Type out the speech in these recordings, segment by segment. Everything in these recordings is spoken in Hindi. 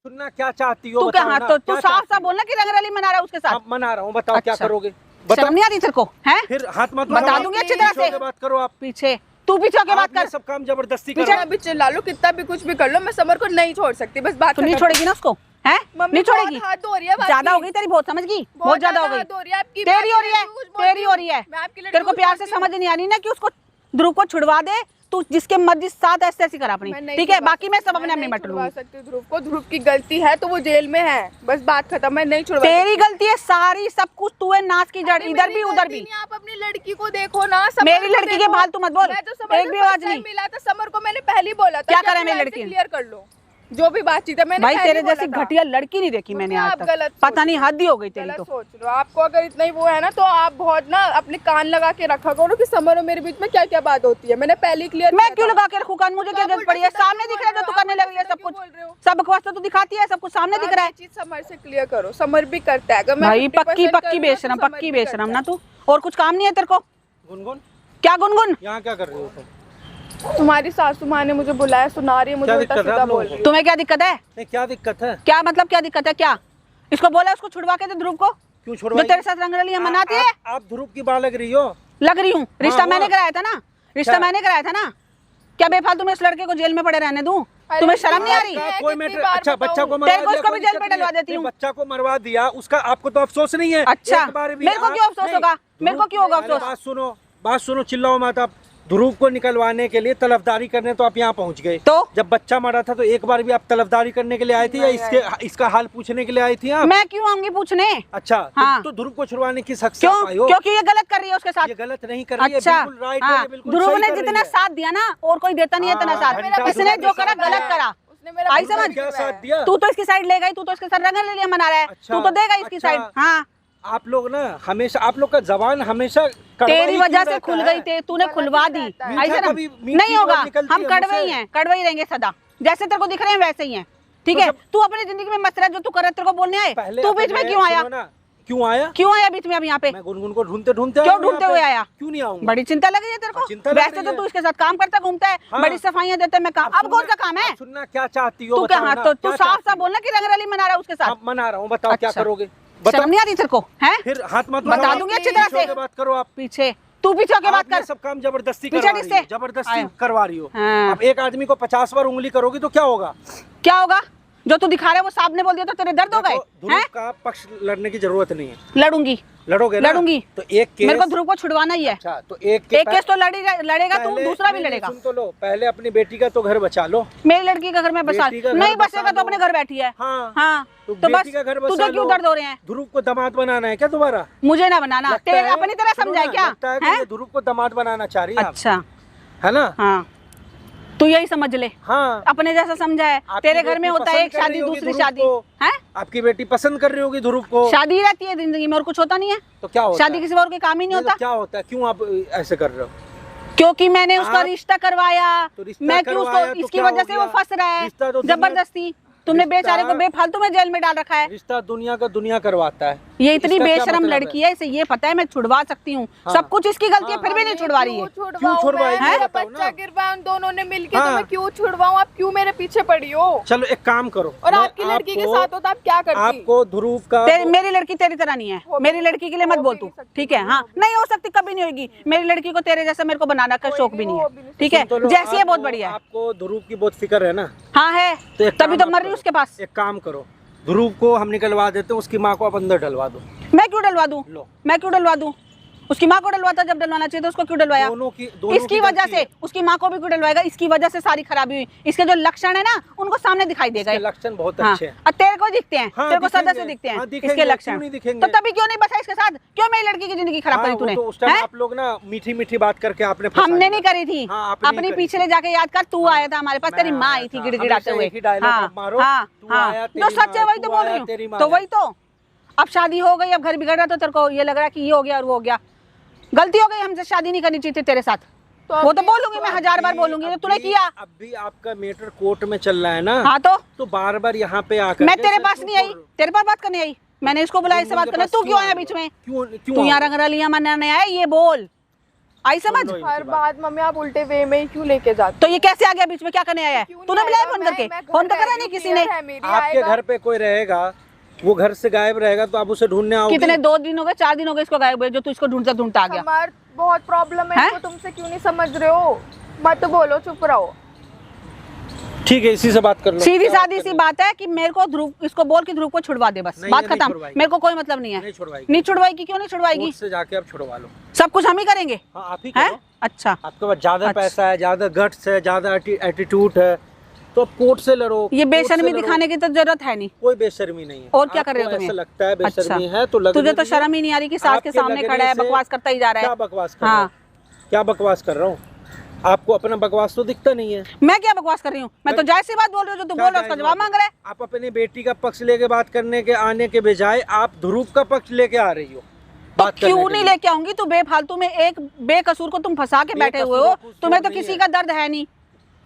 सुनना क्या चाहती हो? तू क्या हाथ तो तू साफ साफ बोलना कि रंगरली मना रहा है उसके साथ। मना रहा हूँ, बताओ क्या करोगे? शर्म नहीं आती तेरे को? हैं? फिर हाथ मत बता दूंगी अच्छी तरह से। बात करो आप। पीछे तू पीछे होके बात कर। सब काम जबरदस्ती पीछे भी चिल्ला लो, कितना भी कुछ भी कर लो, मैं समर को नहीं छोड़ सकती। बस बात तू नहीं छोड़ेगी ना उसको? हैं? नहीं छोड़ेगी? ज्यादा हो गई तेरी, बहुत समझ गई, बहुत ज्यादा हो गई। तेरी हो रही है, तेरी हो रही है। तेरे को प्यार से समझ नहीं आ रही ना कि उसको ध्रुव को छुड़वा दे, तू जिसके मर्जी साथ ऐसे कर अपनी, ठीक है? बाकी मैं सब अपने अपने मट लूंगी। ध्रुव को, ध्रुव की गलती है तो वो जेल में है, बस बात खत्म। मैं नहीं छुड़वा। तेरी गलती है सारी, सब कुछ तू है, नाच की जड़, इधर भी उधर भी। आप अपनी लड़की को देखो ना। मेरी लड़की के फालतू मत बोल, एक भी आवाज नहीं। मिला था समर को, मैंने पहले बोला था क्या करे मेरी लड़की? क्लियर कर लो जो भी बातचीत है। मैंने भाई तेरे जैसी घटिया लड़की नहीं देखी मैंने आज तक, पता नहीं हद ही हो गई तेरी तो। सोच लो, आपको अगर इतना ही वो है ना तो आप बहुत ना अपने कान लगा के रखा करो कि समर और मेरे बीच में क्या क्या बात होती है। मैंने पहले क्लियर। मैं क्यों लगा के रखूं कान? मुझे क्या जरूरत पड़ी है? सामने दिख रहा है जो तू करने लगी है सब कुछ, सब बकवास तो तू दिखाती है, सब कुछ सामने दिख रहा है। चीज समर से क्लियर करो, समर भी करता है। भाई पक्की बेशरम ना तू, और कुछ काम नहीं है तेरे को? गुनगुन क्या गुनगुन? यहाँ क्या कर रही हो तुम? तुम्हारी सासू माँ ने मुझे बुलाया, सुना रही है मुझे, उल्टा सीधा बोल रही है। तुम्हें क्या दिक्कत है? नहीं, क्या दिक्कत है? क्या मतलब क्या दिक्कत है? क्या इसको बोला उसको छुड़वा के दे ध्रुव को? क्यों छुड़वा? जो तेरे साथ रंगरलियां मनाती है। आप ध्रुव की बात लग रही हो? लग रही हूँ। रिश्ता मैंने कराया था ना, रिश्ता मैंने कराया था ना। क्या बेफालतू में इस लड़के को जेल में पड़े रहने दूं? तुम्हें शर्म नहीं आ रही? कोई मैटर? अच्छा, बच्चा को तेरे को उसको भी जेल में डलवा देती हूँ। बच्चा को मरवा दिया, उसका आपको तो अफसोस नहीं है? अच्छा, मेरे को क्यों अफसोस होगा? मेरे को क्यों होगा अफसोस? बात सुनो, चिल्लाओ मत आप। ध्रुव को निकलवाने के लिए तलफदारी करने तो आप यहाँ पहुँच गए। तो जब बच्चा मरा था तो एक बार भी आप तलफदारी करने के लिए आई थी या इसका हाल पूछने के लिए आई थी आप? मैं क्यों आऊंगी पूछने? अच्छा, हाँ। तो ध्रुव को छुड़वाने की शख्स क्यों? क्योंकि ये गलत कर रही है उसके साथ। ये गलत नहीं कर रही है, अच्छा, बिल्कुल राइट है, बिल्कुल सही ध्रुव ने कर रही जितना है। साथ दिया ना, और कोई देता नहीं है इतना साथ। इसने जो करा गलत करा। आई समझ? क्या साथ दिया? तू तो इसकी साइड ले गई, तू तो इसके साथ रंगरलियां मना रहा है, तू तो देगा इसकी साइड। हाँ, आप लोग ना हमेशा, आप लोग का जबान हमेशा तेरी वजह से खुल गई थी, तूने खुलवा दी। ऐसे ना नहीं होगा, हम कड़वे ही हैं, कड़वे ही रहेंगे सदा। जैसे तेरे को दिख रहे हैं वैसे ही हैं, ठीक है? तू अपनी जिंदगी में मस्त रह, जो तू कर रहा है। तेरे को बोलने आए, तू बीच में क्यों आया? क्यों आया? क्यों आया बीच में अब यहाँ पे? मैं गुनगुन को ढूंढते क्यों ढूंढते हुए आया? क्यों नहीं आऊंगा? बड़ी चिंता लगी है तेरे को? वैसे तो तू इसके साथ काम करता घूमता है, बड़ी सफाइयां देता है। मैं काम, अब कौन सा काम है? सुनना क्या चाहती हो? तू क्या हाथ तो तू साफ साफ बोलना कि रंगरली मना रहा है उसके साथ। मना रहा हूँ, बताओ क्या करोगे? शर्म नहीं आती तेरे को? हैं? फिर हाथ मत बता दूंगी अच्छी तरह से। बात करो आप। पीछे तू पीछे होके बात कर। सब काम जबरदस्ती जबरदस्ती करवा रही हो। हाँ। अब एक आदमी को 50 बार उंगली करोगी तो क्या होगा? क्या होगा? जो तू दिखा रहा है वो साहब ने बोल दिया तो तेरे दर्द हो गए? ध्रुव का पक्ष लड़ने की जरूरत नहीं है। लड़ूंगी। लड़ोगे ना? लड़ूंगी। तो एक केस, मेरे को ध्रुव को छुड़वाना ही है। अच्छा, तो एक केस तो लड़ेगा तू, दूसरा भी लड़ेगा। सुन तो लो, पहले अपनी बेटी का तो घर बचा लो। मेरी लड़की का घर में बसा, नहीं बसेगा तो अपने घर बैठी है। हाँ, तो बस तुझे क्यों दर्द हो रहे हैं? ध्रुव को दामाद बनाना है क्या दोबारा? मुझे ना बनाना, तेरे अपनी तरह समझा है क्या? ध्रुव को दामाद बनाना चाह रही है? अच्छा, है ना? हाँ, तू यही समझ ले। हाँ, अपने जैसा समझा है। तेरे घर में होता है एक शादी, दूसरी शादी है। आपकी बेटी पसंद कर रही होगी ध्रुव को। शादी रहती है जिंदगी में, और कुछ होता नहीं है। तो क्या होता है? शादी किसी और के काम ही नहीं होता। क्या होता है? क्यों आप ऐसे कर रहे हो? क्योंकि मैंने उसका रिश्ता करवाया। मैं क्यों उसको, इसकी वजह से वो फंस रहा है जबरदस्ती। तुमने बेचारे को बेफालतू में जेल में डाल रखा है। रिश्ता दुनिया का दुनिया करवाता है। ये इतनी बेशरम लड़की है, इसे ये पता है मैं छुड़वा सकती हूँ। सब कुछ इसकी गलती है, फिर भी नहीं छुड़वा रही है। क्यों छुड़वाएगी? बच्चा गिरवा उन दोनों ने मिलके, तो मैं क्यों छुड़वाऊं? आप क्यों मेरे पीछे पड़ी हो? चलो एक काम करो, और आपकी लड़की के साथ हो तो आप क्या करती? आपको ध्रुव का, मेरी लड़की तेरी तरह नहीं है। मेरी लड़की के लिए मत बोल तू, ठीक है? हाँ, नहीं हो सकती, कभी नहीं होगी। मेरी लड़की को तेरे जैसा मेरे को बनाना का शौक भी नहीं है, ठीक है? जैसी है बहुत बढ़िया है। आपको ध्रुव की बहुत फिक्र है ना? हाँ है, तभी तो मर रही उसके पास। एक काम करो, ध्रुव को हम निकलवा देते हैं, उसकी माँ को आप अंदर डलवा दो। मैं क्यों डलवा दूं? मैं क्यों डलवा दूं? उसकी माँ को डलवाता जब डलवाना चाहिए तो उसको क्यों डलवाया? इसकी वजह से, उसकी माँ को भी क्यों डलवाएगा? इसकी वजह से सारी खराबी हुई। इसके जो लक्षण है ना, उनको सामने दिखाई देगा। लक्षण बहुत अच्छे हैं। और तेरे को दिखते हैं, तेरे को सदा से दिखते हैं इसके लक्षण। तो तभी क्यों नहीं बसा इसके साथ? क्यों मेरी लड़की की जिंदगी खराब करी तूने? आप लोग ना मीठी मीठी बात करके आपने, हमने नहीं करी थी। अपनी पिछले जाके याद कर, तू आया था हमारे पास, तेरी माँ आई थी गिड़गिड़ाते हुए। जो सच है वही तो बोल रही हूँ। तो वही तो, अब शादी हो गई, अब घर बिगड़ रहा, तो तेरे को ये लग रहा है कि ये हो गया और वो हो गया। गलती हो गई, हमसे शादी नहीं करनी चाहिए थी तेरे साथ। तो वो तो बोलूंगी मैं, 1000 बार बोलूंगी। तो तूने किया। अब भी आपका मैटर कोर्ट में चल रहा है ना? हाँ, तो बार बार यहाँ पे आकर मैं तेरे पास नहीं आई, तेरे पास बात करने आई। मैंने इसको बुलाया इससे बात करने, तू क्यों आया बीच में? क्यों तू यहाँ रंगरलियां मनाने आया, ये बोल। आई समझ? सुन लो हर इनकी बात। बात मम्मी आप उल्टे वे में ही क्यों लेके जाते तो ये कैसे आ गया बीच में, क्या करने आया है? क्यों तूने नहीं बुलाया आएगा? फोन करके? मैं घर फोन तो रह करा रही नहीं हूँ, किसी ने। clear है मेरी, आपके आएगा। घर पे कोई रहेगा, वो घर से गायब रहेगा तो आप उसे ढूंढने आओगे। कितने 2 दिन हो गए, 4 दिन हो गए इसको गायब हुए, जो तू इसको ढूंढता ढूंढता आ गया। हमार बहुत प्रॉब्लम है हैं? इसको, तुमसे क्यों नहीं समझ रहे हो? मत बोलो, चुप रहो। ठीक है, इसी से बात कर लो। सीधी क्या बात सादी सी करनी है? बात है कि मेरे को ध्रुव, इसको बोल कि ध्रुव को छुड़वा दे, बस नहीं, बात ये नहीं खत्म। छुड़वाएगी। मेरे को कोई मतलब नहीं है। नहीं छुड़वाएगी। नहीं छुड़वाएगी, क्यों नहीं छुड़वाएगी? कोर्ट से जाके आप छुड़वा लो। सब कुछ हम ही करेंगे। हाँ, आप ही हैं? करो। अच्छा, आपके पास ज्यादा अच्छा। पैसा है, ज्यादा गट्स है, ज्यादा एटीट्यूड है, तो आप कोर्ट से लड़ो। ये कोर्ट से बेशर्मी लड़ो। दिखाने की तो जरूरत है नहीं। कोई बेशर्मी नहीं है। और क्या कर रहे हो आपको तुम्हें? ऐसा लगता है बेशर्मी है तो लगने तुझे तो दीजिए। शर्म ही नहीं आ रही कि सास के आपके सामने लगने खड़ा है, से- बकवास करता ही जा रहा क्या है। बकवास कर रहा हूँ? हाँ, क्या बकवास कर रहा हूँ? आपको अपना बकवास तो दिखता नहीं है। मैं क्या बकवास कर रही हूँ? मैं तो जायज सी बात बोल रही हूँ, जो तू क्या बोल रहा है उसका जायज जवाब बात मांग रहा है। आप अपनी बेटी का पक्ष लेके बात करने के आने के बजाय आप ध्रुव का पक्ष लेके आ रही हो तो बात करने क्यों के नहीं लिए। लेके आऊंगी? तू बेफालतू में एक बेकसूर को तुम फंसा के बैठे हुए हो, बेकसूर का तुम्हें तो नहीं किसी है। का दर्द है नहीं।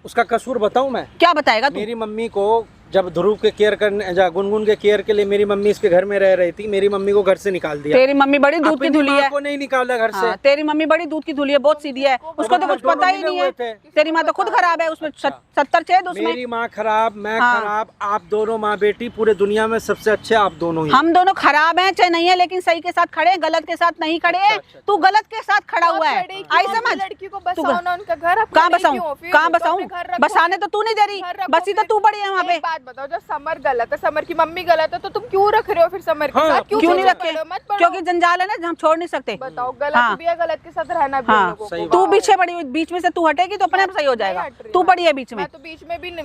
उसका कसूर बताऊं मैं? क्या बताएगा तू? मेरी मम्मी को जब ध्रुव के केयर करने गुनगुन के केयर के लिए मेरी मम्मी इसके घर में रह रही थी, मेरी मम्मी को घर से निकाल दिया। तेरी मम्मी बड़ी दूध की अपनी धुली माँ है। को नहीं निकाला घर से। हाँ, तेरी मम्मी बड़ी दूध की धुली है, बहुत सीधी है, उसको तो कुछ दोनों पता ही मिले नहीं हुए है। थे। तेरी माँ तो खुद खराब है, उसमें 70 छेद उसमें। मेरी माँ खराब, मैं हाँ। खराब, आप दोनों माँ बेटी पूरे दुनिया में सबसे अच्छे आप दोनों ही। हम दोनों खराब हैं चाहे नहीं है, लेकिन सही के साथ खड़े हैं, गलत के साथ नहीं खड़े हैं। अच्छा, तू गलत के साथ खड़ा हुआ है, खड़े क्यों? आई अपनी समझ? लड़की को तू बसाओ ना उनका घर। आप कहाँ खड़े बसाऊं? क्यों? फिर कहाँ तो बसाऊं? अपने घर रखो। बसाने तो तू नहीं दे रही, घर रखो बसी तो फिर। तू बड़ी है वहाँ पे। एक बात बताओ, जब समर गलत है, समर की मम्मी गलत है, तो तुम क्यों रख रहे हो फिर समर के हाँ, साथ? क्यों नहीं पीछे रखे? पड़ो, मत पड़ो। क्योंकि जंजाल है ना, हम छोड़ नहीं सकते। बताओ, गलत हाँ। भी है, गलत के साथ रहना भी है हाँ, लोगों सही को। तू पीछे पड़ी हुई, बीच में से तू हटेगी तो अपने आप सही हो जाएगा। नहीं हट रही तू मैं। पड़ी है बीच में। मैं तो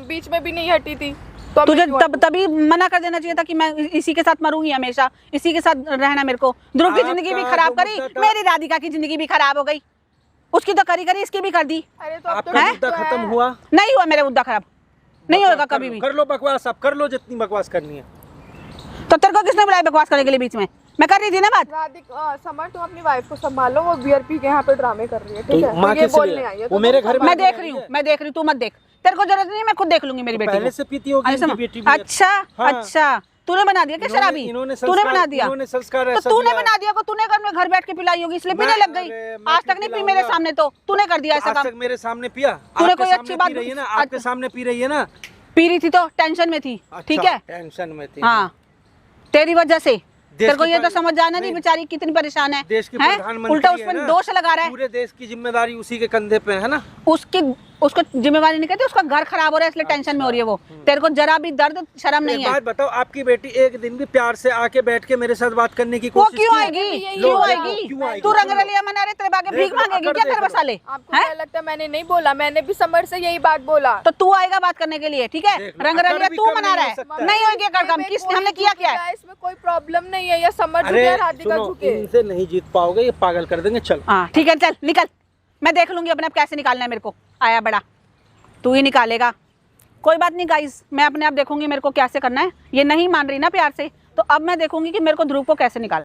बीच में भी नहीं हटी थी, तो अब तुझे मैं क्यों हटूं? तभी मना कर देना चाहिए था कि मैं इसी के साथ मरूंगी हमेशा, इसी के साथ रहना मेरे को। ध्रुव की आपका जिंदगी भी जो खराब करी, मुद्दा था- मेरी राधिका की जिंदगी भी खराब हो गई। उसकी तो करी करी, इसकी भी कर दी। अरे तो अब तो आपका ठीक मुद्दा तो है। खत्म हुआ? नहीं हुआ मेरा मुद्दा खराब, नहीं बकवास होगा कर कभी लो, भी। कर लो बकवास, आप कर लो जितनी बकवास करनी है। तो तेरे को किसने बुलाया बकवास करने के लिए बीच में? मैं कर रही थी ना बात। राधिका, समर तुम अपनी वाइफ को संभालो, वो बीआरपी के यहाँ पे ड्रामे कर रही है, ठीक तो है? माँ तो ये किस लिए? बोलने आई है, वो तो मेरे तुम घर में संभालो। मैं देख रही हूँ, मैं देख रही हूँ, तू मत देख। तेरे को जरूरत नहीं है, मैं खुद देख लूंगी मेरी बेटी पहले को। से पीती होगी अरे इनकी समझ- बेटी भी। अच्छा हाँ। अच्छा, तूने बना दिया क्या शराबी? इन्होंने तूने संस्कार- बना दिया? इन्होंने संस्कार तो ऐसा तूने दिया है। बना दिया को, तूने घर बैठ के पिलाई होगी इसलिए पीने लग गई। अरे, मैं आज क्यों तक नहीं पी पिलाऊंगा? मेरे सामने, तो तूने कर दिया ऐसा आज काम। तक मेरे सामने पिया? तूने आपके कोई सामने अच्छी पी बात- रही है ना, आपके सामने पी रही है ना। पी रही थी तो टेंशन में थी, ठीक अच्छा, है? टेंशन में थी। हाँ, तेरी वजह से। तेरे को की ये तो पर- समझ जाना नहीं नहीं, बेचारी कितनी परेशान है। देश की हैं? प्रधानमंत्री उल्टा है उस पर ना। दोष लगा रहा है। पूरे देश की जिम्मेदारी उसी के कंधे पे है ना। उसको जिम्मेवारी नहीं कहती, उसका घर खराब हो रहा है इसलिए टेंशन में हो रही है वो। तेरे को जरा भी दर्द शर्म नहीं एक है। बात बताओ, आपकी बेटी एक दिन भी प्यार से आके बैठ के मेरे साथ बात करने की वो कोशिश क्यों की? आएगी? यही क्यों बोला। आएगी? क्यों आएगी? तू रंगरलिया मना रहे, तेरे बागे भीख देख लो, मांगेगी अकड़ क्या देख तेरे लो। मसाले? आपको हैं? क्या लगता है मैंने नहीं बोला? मैंने भी समर से यही बात बोला। तो तू आएगा बात करने के लिए, ठीक है? देख लो, रंगरलिया अकड़ भी तू कम मना नहीं रहा हो है, सकता है। नहीं होगी अकड़ कम। मैं किस कोई हमने किया क्या है? झुकेगा, इसमें कोई प्रॉब्लम नहीं है, या समर अरे झुके या राधिका सुनो, झुके। इनसे नहीं जीत पाओगे, ये पागल कर देंगे। चल हाँ ठीक है, चल निकल, मैं देख लूंगी अपने आप कैसे निकालना है मेरे को। आया बड़ा, तू ही निकालेगा। कोई बात नहीं गाइस, मैं अपने आप देखूंगी मेरे को कैसे करना है। ये नहीं मान रही ना प्यार से, तो अब मैं देखूंगी कि मेरे को ध्रुव को कैसे निकालना है।